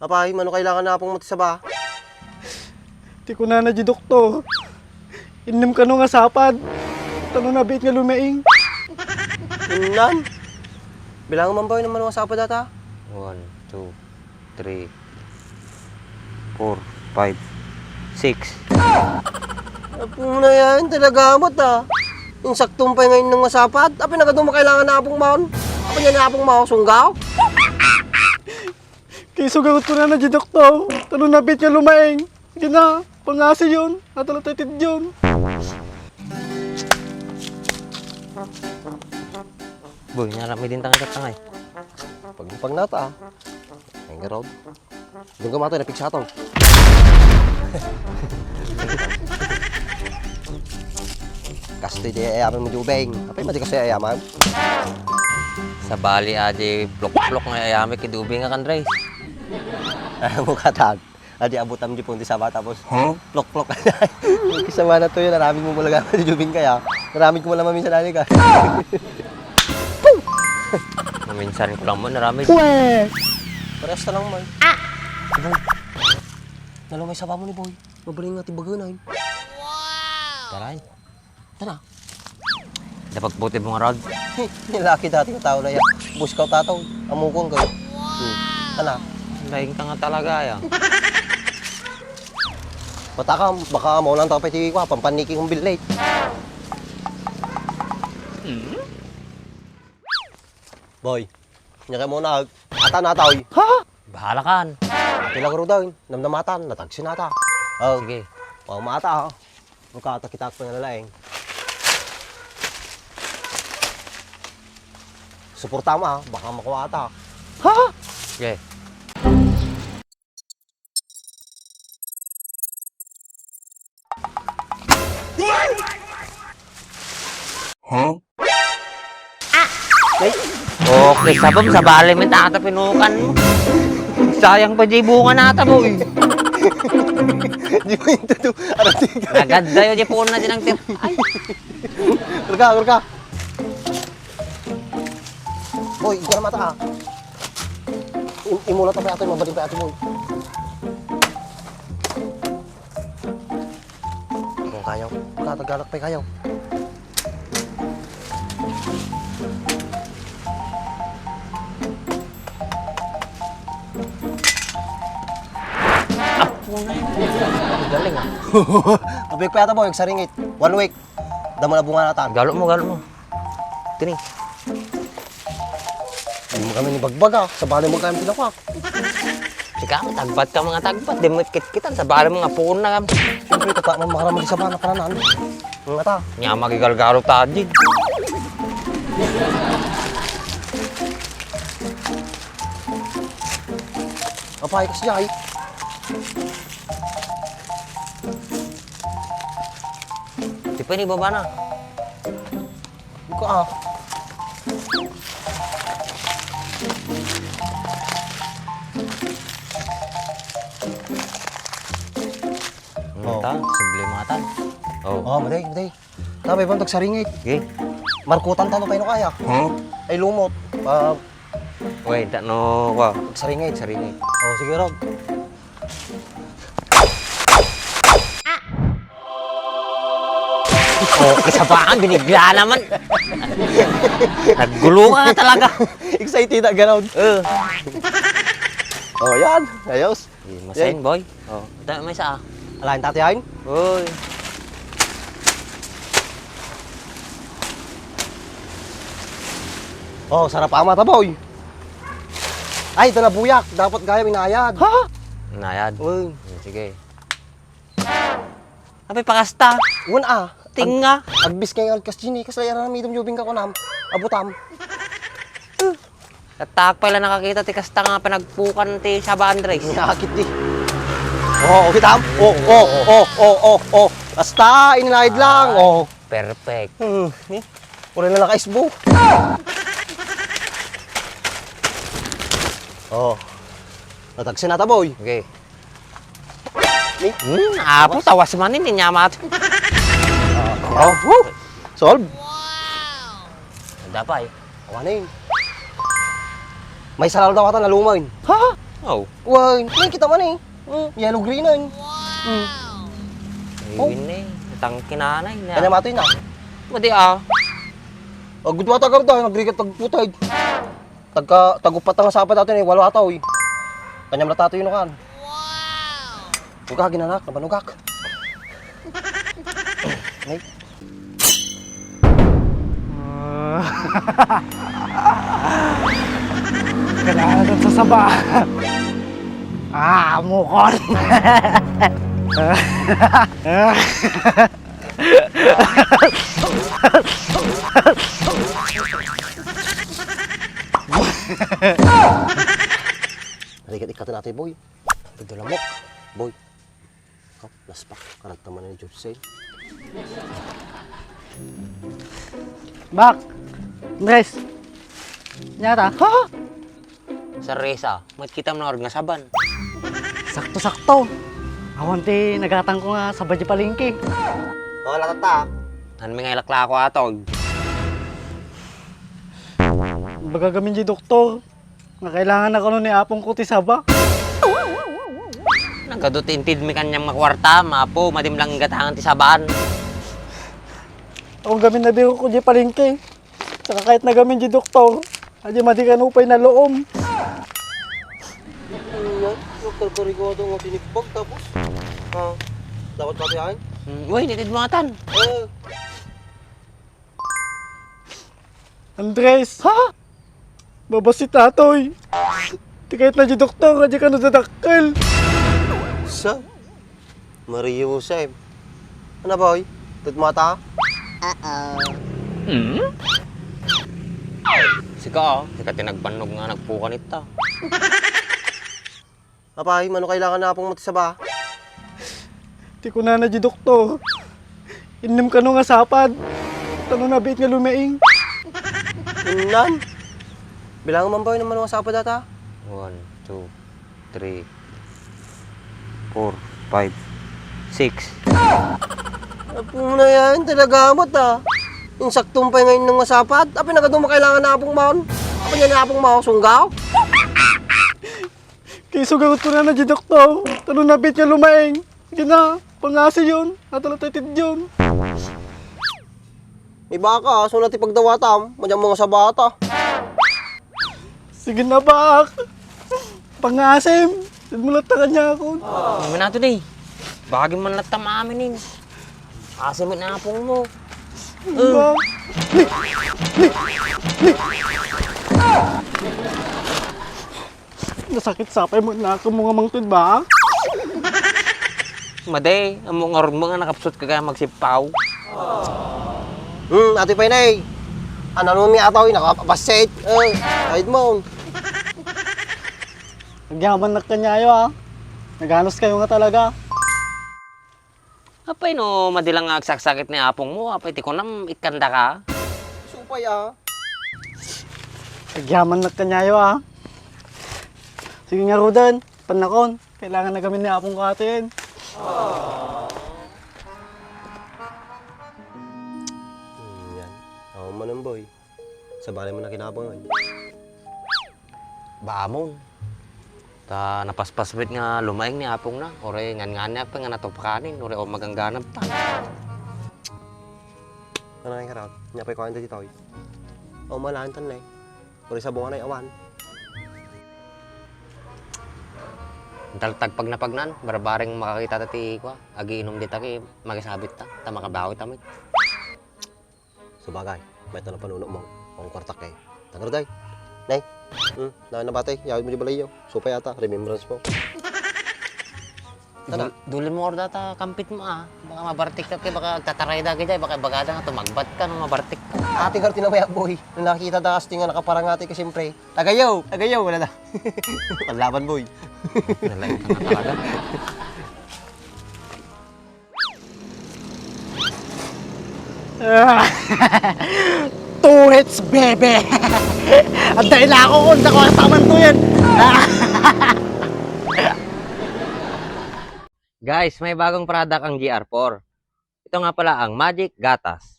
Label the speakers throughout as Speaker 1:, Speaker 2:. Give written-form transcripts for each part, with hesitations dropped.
Speaker 1: Apay, mano kailangan na pong matisaba.
Speaker 2: Ti ko na di doktor. Inom ka no nga sapad. Tano na bit nga lumaing.
Speaker 1: Inan. Bilangan man ba yun naman sa sapad data?
Speaker 3: 1, 2, 3, 4, 5, 6.
Speaker 1: Apo na yan, talaga amat Yung saktong pa ngayon ng masapad, apin na kaduma kailangan na apong maon. Apin yan na apong maon, sunggaw.
Speaker 2: Kay sugagot ko na di doktor. Tano na bit nga lumaing. Gina, pangasi yun. Natalatatid yun.
Speaker 3: Boy, narami din tangay katangay.
Speaker 1: Pag nata Ang garod. Doon ka mato, napig sa atong. Kastoy di ayaman mo jubeng. Apay madi kasi ayaman.
Speaker 3: Sa bali adi plok-plok nga ayami kidubi nga kandrays.
Speaker 1: Ayaw mo katag. Adi abutam di po, di sa bata tapos. Plok-plok. Kisama na to yun, naraming mo malaga di jubeng kaya. Naraming ko malaman minsan nani ka.
Speaker 3: Minsan ko lang mo narami.
Speaker 1: Parehas na lang man. Boy, nalamay sa mo ni Boy. Mabaling nga tibaganay.
Speaker 3: Taray.
Speaker 1: Tara.
Speaker 3: Dapat buti mo nga rod.
Speaker 1: Nilaki dati yung tao na yan. Bus ka tataw. Amukong kayo. Tara.
Speaker 3: Laing ka nga talaga ya.
Speaker 1: Bata ka, baka maulang tao pa iti ko, pampaniki kong bill late. Boy, niya kayo muna, ata nataw. Ha?
Speaker 3: Bahala kan.
Speaker 1: Tilagro daw, namnamatan, natagsin nata. Oh,
Speaker 3: Sige.
Speaker 1: mata ha. Mukha kita ko na lalaing. Suporta mo ha, baka makuha ata. Ha?
Speaker 3: Sige. Okay, sabam sa bali may tatapinukan mo. Sayang pa di bunga nata, boy.
Speaker 1: Di mo yung tuto. Ano tika?
Speaker 3: Naganda yun, di po na din ang tip. Ay,
Speaker 1: Urka. Boy, ikaw na mata ha. Imulat na pa yato, mabaling pa yato, boy. Kung kayaw, tataganak pa kayaw.
Speaker 3: galing ah.
Speaker 1: Mabig pa yata, boy, sa ringit. 1 week. Damo na bunga natan.
Speaker 3: Galo mo. Tini.
Speaker 1: Hindi mo kami ni Bagbag sa bali mo kami tinakwa.
Speaker 3: Sika, tagbat ka mga tagbat. Di mo kit-kitan sa bali mga puon na kami.
Speaker 1: Siyempre, tata mo makaramang di sa bana kananan. Ang ata.
Speaker 3: Nga magigalgaro tadi.
Speaker 1: Apay kasi ay.
Speaker 3: Di pa ni baba na.
Speaker 1: Ikaw ah.
Speaker 3: Mata, sublimatan. Oh.
Speaker 1: Maday. Tapay bang sa ringit.
Speaker 3: Okay.
Speaker 1: Markutan tano pa ino kaya. Ay lumot.
Speaker 3: Wait, no ko.
Speaker 1: Sa ringit. Oh, sige Rob.
Speaker 3: Oh, kasapaan, binigla naman. Naggulo ka talaga.
Speaker 1: Excited na gano'n. Oh, yan. Ayos.
Speaker 3: Masayin, boy. Oh, ito may isa.
Speaker 1: Alain tatiyain.
Speaker 3: Uy.
Speaker 1: Oh, sarap ang mata, boy. Ay, ito na buyak. Dapat gaya minayad. Ha?
Speaker 3: Nayad.
Speaker 1: Uy.
Speaker 3: Sige. Apay pakasta.
Speaker 1: Uwan ah.
Speaker 3: Tinga.
Speaker 1: Agbis kayo kas Gini. Kaslayan na midom jubing ka ko nam. Abutam.
Speaker 3: Tatak pala nakakita ti kasta nga panagpukan ti Saba Andres.
Speaker 1: Nakakit di. Oh, kitam. Oh. Basta, inilahid lang. Oh.
Speaker 3: Perfect.
Speaker 1: Wala na lang ka-isbo. Oh. Natagsin na ta, boy.
Speaker 3: Okay.
Speaker 1: Ni?
Speaker 3: Apo, tawas man yun, inyamat.
Speaker 1: Oh. Solve.
Speaker 3: Dapay.
Speaker 1: Awanin. May saral daw ata na lumain. Ha?
Speaker 3: Oh,
Speaker 1: Why? May kita man eh. Yellow green na.
Speaker 3: ayun na eh. Itang kinanay na.
Speaker 1: Kanya matoy na.
Speaker 3: Madi ah.
Speaker 1: Agud wata ka daw, nagrigat tagputay. Tagupat ang sapat natin eh, walo ataw eh. Kanya matato yun kan. Ugag ginanak, nabanugak. Nay.
Speaker 2: Kailangan natin sa saba. Mukon.
Speaker 1: Narigat ikatan natin boy. Pagdalamok. Boy. Ikaw, laspak. Karag naman na ni Jobsay.
Speaker 2: Bak. Andres. Nyata. Ha?
Speaker 3: Sa resa, mat kita na nga saban.
Speaker 2: Sakto-sakto. Awan nagatang ko nga sa badya palengke.
Speaker 1: Oh, latata.
Speaker 3: Ano may ngailakla ako atog?
Speaker 2: Baga gamin di doktor. Nga kailangan ako ni apong ko ti saba.
Speaker 3: Nagkadutintid mi kanyang makwarta, mapo, madim lang gatangan ti saban.
Speaker 2: Ako gamin na biro ko di palengke. Saka kahit na gamin di doktor, adi madikan upay na loom.
Speaker 1: Yung karkarigado nga tinipag tapos. Dapat pati ay?
Speaker 3: Uy, nitid mo atan.
Speaker 2: Andres! Ha? Baba si tatoy. Di kahit na di doktor, adi ka nadadakkel.
Speaker 1: Sa? Mario Joseph. Ano ba oy? Tutmata?
Speaker 3: Sika tinagpanog nga nagpukan ita.
Speaker 1: Apay, mano kailangan na pong matisaba?
Speaker 2: Di ko na di doktor. Inim ka no nga sapad. Tanong na bit nga lumaing.
Speaker 1: Inan? Bilang man ba yun naman sa data?
Speaker 3: 1, 2, 3, 4, 5, 6.
Speaker 1: Apo na yan, talagamot ah. Yung saktong pa ngayon ng masapat. Apo nagadong makailangan na apong maon. Apo niya na apong maon, sunggaw.
Speaker 2: Kaya sugagot ko na di doktor. Tanong na bit nga lumaing. Gina, pangasi yun. Natalatatid yun.
Speaker 1: May baka, so natin pagdawatam. Madyang mga sabata.
Speaker 2: Sige na bak. Pangasim. Simulat na kanya ako.
Speaker 3: Ano na ito di? Bagay man lahat tamamin Asim na apong mo.
Speaker 2: Bak. Nasakit sapay mo na ako mga mangtid ba?
Speaker 3: Maday, ang mga nakapsot ka kaya magsipaw.
Speaker 1: Ate Painay. Ano nung may ataw, nakapapasit. Kahit mo.
Speaker 2: Nagyaman na kanyayo ah. Naganos kayo nga talaga.
Speaker 3: Apay no, madilang nga agsakit ni apong mo. Apay, ti ko nam ikanda ka.
Speaker 1: Supay ah.
Speaker 2: Nagyaman na kanyayo ah. Sige nga Rodan, panakon. Kailangan na kami ni apong katin.
Speaker 1: Yan. Ako man ang boy. Sa balay mo na kinabangan.
Speaker 3: Bamon. Ta napaspasbit nga lumaing ni apong na. Ore ngan-ngan pa nga natupakanin. Ore o magangganap pa.
Speaker 1: Ano nga yung karat? Nyapay ko ang dito. O malantan na eh. Kung sa bunga na yung awan.
Speaker 3: Taltag pag napagnan, barabaring makakita tati ko. Agi inom dita ki magisabit ta. Ta makabawi tamit.
Speaker 1: Sabagay, may ito na panuno mo. Ang kwartak eh. Tangarday. Nay. Nabatay. Yawid mo di balay yun. Supay ata. Remembrance mo. Tara.
Speaker 3: Dulin mo orda ta kampit mo ah. Baka mabartik ka kay baka tataray dagay jay baka bagada nga tumagbat ka no mabartik ka.
Speaker 1: Ate karti na maya boy. Nung nakikita da casting nga nakaparang ate ko siyempre. Tagayaw! Tagayaw! Wala na. Panlaban boy.
Speaker 3: Nalay ka na talaga.
Speaker 2: Two hits, bebe! Ang dahil ako kung sa kasaman to yan.
Speaker 3: Guys, may bagong product ang GR4. Ito nga pala ang Magic Gatas.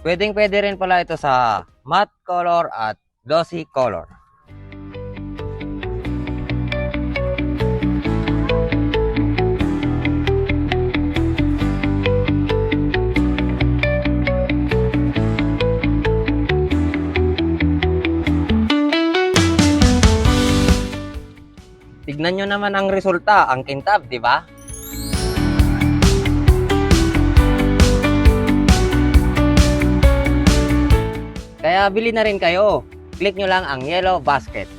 Speaker 3: Pwedeng-pwede rin pala ito sa matte color at glossy color. Tignan nyo naman ang resulta, ang kintab, di ba? Kaya bili na rin kayo. Click nyo lang ang yellow basket.